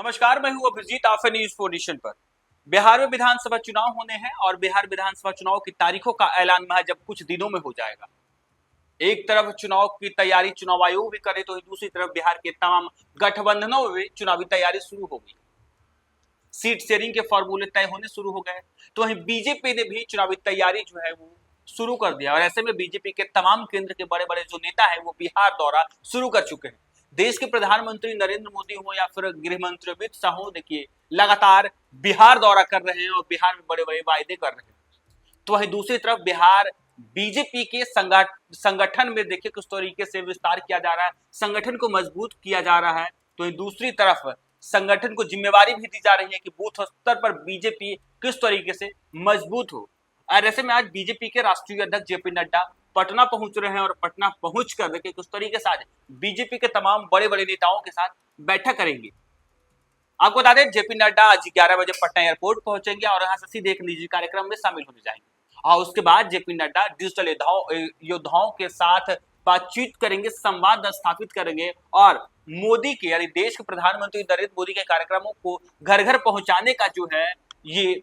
नमस्कार, मैं हूं अभिजीत। आप न्यूज पोजिशन पर। बिहार में विधानसभा चुनाव होने हैं और बिहार विधानसभा चुनाव की तारीखों का ऐलान महज जब कुछ दिनों में हो जाएगा। एक तरफ चुनाव की तैयारी चुनाव आयोग भी करे तो दूसरी तरफ बिहार के तमाम गठबंधनों में चुनावी तैयारी शुरू हो गई। सीट शेयरिंग के फॉर्मूले तय होने शुरू हो गए तो वहीं बीजेपी ने भी चुनावी तैयारी जो है वो शुरू कर दिया और ऐसे में बीजेपी के तमाम केंद्र के बड़े बड़े जो नेता है वो बिहार दौरा शुरू कर चुके हैं। देश के प्रधानमंत्री नरेंद्र मोदी हो या फिर गृह मंत्री अमित शाह हो, देखिए लगातार बिहार दौरा कर रहे हैं और बिहार में बड़े बड़े वायदे कर रहे हैं। तो वहीं दूसरी तरफ बिहार बीजेपी के संगठन में देखिए किस तरीके से विस्तार किया जा रहा है, संगठन को मजबूत किया जा रहा है। तो वहीं दूसरी तरफ संगठन को जिम्मेवारी भी दी जा रही है कि बूथ स्तर पर बीजेपी किस तरीके से मजबूत हो। और ऐसे में आज बीजेपी के राष्ट्रीय अध्यक्ष जेपी नड्डा पटना पहुंच रहे हैं और पटना पहुंच कर देखिए किस तरीके से आज बीजेपी के तमाम बड़े बड़े नेताओं के साथ बैठक करेंगे। आपको बता दें जेपी नड्डा आज 11 बजे पटना एयरपोर्ट पहुंचेंगे और यहां से सीधे एक निजी कार्यक्रम में शामिल होने जाएंगे और उसके बाद जेपी नड्डा डिजिटल योद्धाओं के साथ बातचीत करेंगे, संवाद स्थापित करेंगे और मोदी के यानी देश के प्रधानमंत्री नरेंद्र मोदी के कार्यक्रमों को घर घर पहुंचाने का जो है ये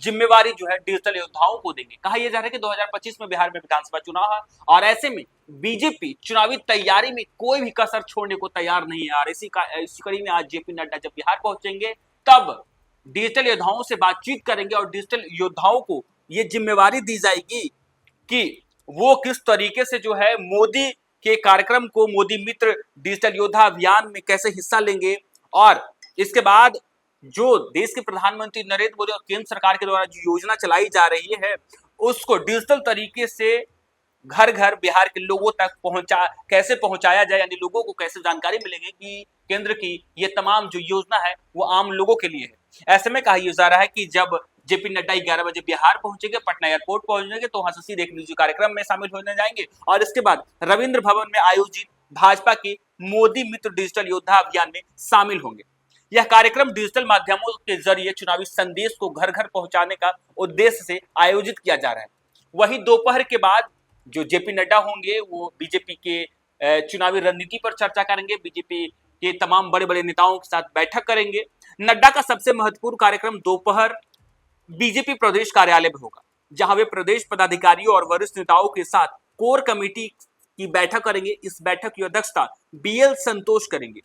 जिम्मेवारी जो है डिजिटल योद्धाओं को देंगे। कहा यह जा रहा है कि 2025 में बिहार में विधानसभा चुनाव है और ऐसे में बीजेपी चुनावी तैयारी में कोई भी कसर छोड़ने को तैयार नहीं है और इसी कड़ी में आज जेपी नड्डा जब बिहार पहुंचेंगे तब डिजिटल योद्धाओं से बातचीत करेंगे और डिजिटल योद्धाओं को ये जिम्मेवारी दी जाएगी कि वो किस तरीके से जो है मोदी के कार्यक्रम को, मोदी मित्र डिजिटल योद्धा अभियान में कैसे हिस्सा लेंगे और इसके बाद जो देश के प्रधानमंत्री नरेंद्र मोदी और केंद्र सरकार के द्वारा जो योजना चलाई जा रही है उसको डिजिटल तरीके से घर घर बिहार के लोगों तक कैसे पहुंचाया जाए, यानी लोगों को कैसे जानकारी मिलेगी कि केंद्र की ये तमाम जो योजना है वो आम लोगों के लिए है। ऐसे में कहा जा रहा है कि जब जेपी नड्डा 11 बजे बिहार पहुंचेंगे, पटना एयरपोर्ट पहुंचेंगे तो वहां से सीधे एक निजी कार्यक्रम में शामिल होने जाएंगे और इसके बाद रविंद्र भवन में आयोजित भाजपा के मोदी मित्र डिजिटल योद्धा अभियान में शामिल होंगे। यह कार्यक्रम डिजिटल माध्यमों के जरिए चुनावी संदेश को घर घर पहुंचाने का उद्देश्य से आयोजित किया जा रहा है। वहीं दोपहर के बाद जो जेपी नड्डा होंगे वो बीजेपी के चुनावी रणनीति पर चर्चा करेंगे, बीजेपी के तमाम बड़े बड़े नेताओं के साथ बैठक करेंगे। नड्डा का सबसे महत्वपूर्ण कार्यक्रम दोपहर बीजेपी प्रदेश कार्यालय में होगा, जहां वे प्रदेश पदाधिकारियों और वरिष्ठ नेताओं के साथ कोर कमेटी की बैठक करेंगे। इस बैठक की अध्यक्षता बीएल संतोष करेंगे,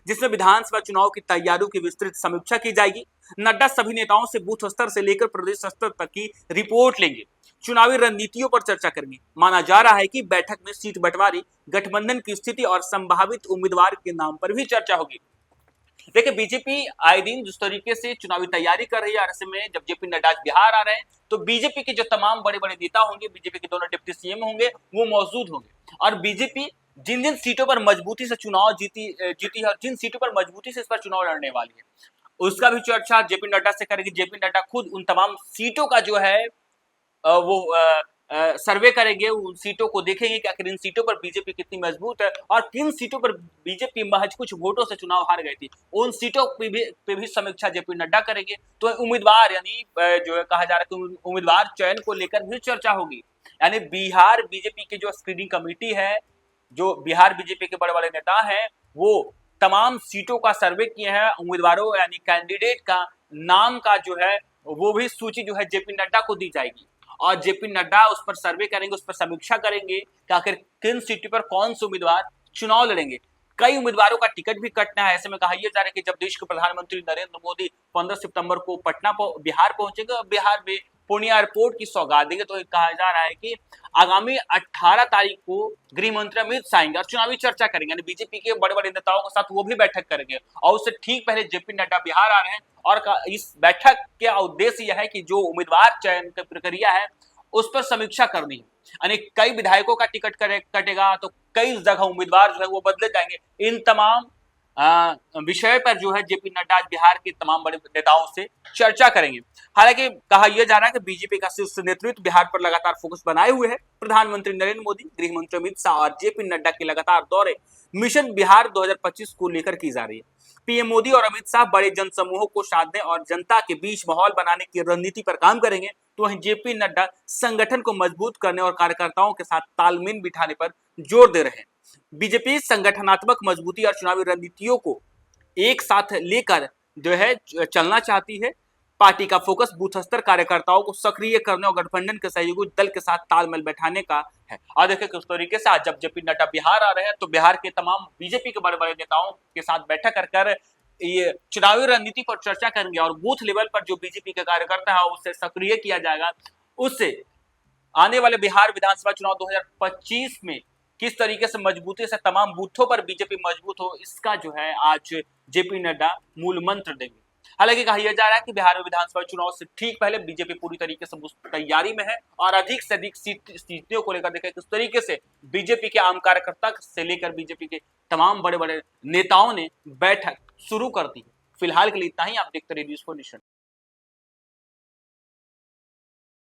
जिसमें विधानसभा चुनाव की तैयारियों की विस्तृत समीक्षा की जाएगी। नड्डा सभी नेताओं से बूथ स्तर से लेकर प्रदेश स्तर तक की रिपोर्ट लेंगे, चुनावी रणनीतियों पर चर्चा करेंगे। माना जा रहा है कि बैठक में सीट बंटवारी, गठबंधन की स्थिति और संभावित उम्मीदवार के नाम पर भी चर्चा होगी। देखिए बीजेपी आए दिन जिस तरीके से चुनावी तैयारी कर रही है, ऐसे में जब जेपी नड्डा बिहार आ रहे हैं तो बीजेपी के जो तमाम बड़े बड़े नेता होंगे, बीजेपी के दोनों डिप्टी सीएम होंगे, वो मौजूद होंगे और बीजेपी जिन जिन सीटों पर मजबूती से चुनाव जीती है और जिन सीटों पर मजबूती से इस पर चुनाव लड़ने वाली है उसका भी चर्चा जेपी नड्डा से करेगी। जेपी नड्डा खुद उन तमाम सीटों का जो है वो सर्वे करेंगे, उन सीटों को देखेंगे कि आखिर इन सीटों पर बीजेपी कितनी मजबूत है और किन सीटों पर बीजेपी महज कुछ वोटों से चुनाव हार गई थी, उन सीटों पे भी समीक्षा जेपी नड्डा करेंगे। तो उम्मीदवार यानी जो है कहा जा रहा है कि उम्मीदवार चयन को लेकर भी चर्चा होगी। यानी बिहार बीजेपी की जो स्क्रीनिंग कमेटी है, जो बिहार बीजेपी के बड़े बड़े नेता हैं, वो तमाम सीटों का सर्वे किए हैं, उम्मीदवारों यानी कैंडिडेट का नाम का जो है वो भी सूची जो है जेपी नड्डा को दी जाएगी और जेपी नड्डा उस पर सर्वे करेंगे, उस पर समीक्षा करेंगे कि आखिर किन सीटों पर कौन से उम्मीदवार चुनाव लड़ेंगे। कई उम्मीदवारों का टिकट भी कटना है। ऐसे में कहा यह जा रहा है कि जब देश के प्रधानमंत्री नरेंद्र मोदी 15 सितंबर को बिहार पहुंचेंगे और बिहार में पूर्णिया एयरपोर्ट की सौगात देंगे, तो कहा जा रहा है कि आगामी 18 तारीख को गृह मंत्री अमित शाह आएंगे और चुनावी चर्चा करेंगे, यानी बीजेपी के बड़े बड़े नेताओं के साथ वो भी बैठक करेंगे और उससे ठीक पहले जेपी नड्डा बिहार आ रहे हैं और इस बैठक का उद्देश्य यह है कि जो उम्मीदवार चयन की प्रक्रिया है उस पर समीक्षा करनी है। यानी कई विधायकों का टिकट कटेगा तो कई जगह उम्मीदवार जो है वो बदले जाएंगे। इन तमाम विषय पर जो है जेपी नड्डा बिहार के तमाम बड़े नेताओं से चर्चा करेंगे। हालांकि कहा यह जा रहा है कि बीजेपी का शीर्ष नेतृत्व बिहार पर लगातार फोकस बनाए हुए है। प्रधानमंत्री नरेंद्र मोदी, गृह मंत्री अमित शाह और जेपी नड्डा के लगातार दौरे मिशन बिहार 2025 को लेकर की जा रही है। पीएम मोदी और अमित शाह बड़े जनसमूहों को साधने और जनता के बीच माहौल बनाने की रणनीति पर काम करेंगे, तो वहीं जेपी नड्डा संगठन को मजबूत करने और कार्यकर्ताओं के साथ तालमेल बिठाने पर जोर दे रहे हैं। बीजेपी संगठनात्मक मजबूती और चुनावी रणनीतियों को एक साथ लेकर जो है चलना चाहती है। पार्टी का फोकस बूथ स्तर कार्यकर्ताओं को सक्रिय करने और गठबंधन के सहयोगी दल के साथ तालमेल बैठाने का है। और देखिए किस तरीके से आज जब जेपी नड्डा बिहार आ रहे हैं तो बिहार के तमाम बीजेपी के बड़े बड़े नेताओं के साथ बैठक कर ये चुनावी रणनीति पर चर्चा करेंगे और बूथ लेवल पर जो बीजेपी के कार्यकर्ता है उससे सक्रिय किया जाएगा। उससे आने वाले बिहार विधानसभा चुनाव 2025 में किस तरीके से मजबूती से तमाम बूथों पर बीजेपी मजबूत हो, इसका जो है आज जेपी नड्डा मूल मंत्र देंगे। हालांकि कहा जा रहा है कि बिहार में विधानसभा चुनाव से ठीक पहले बीजेपी पूरी तरीके से तैयारी में है और अधिक से अधिक सीटों को लेकर देखें किस तरीके से बीजेपी के आम कार्यकर्ता से लेकर बीजेपी के तमाम बड़े बड़े नेताओं ने बैठक शुरू कर दी। फिलहाल के लिए इतना ही। आप देखते रहिए न्यूज़4नेशन।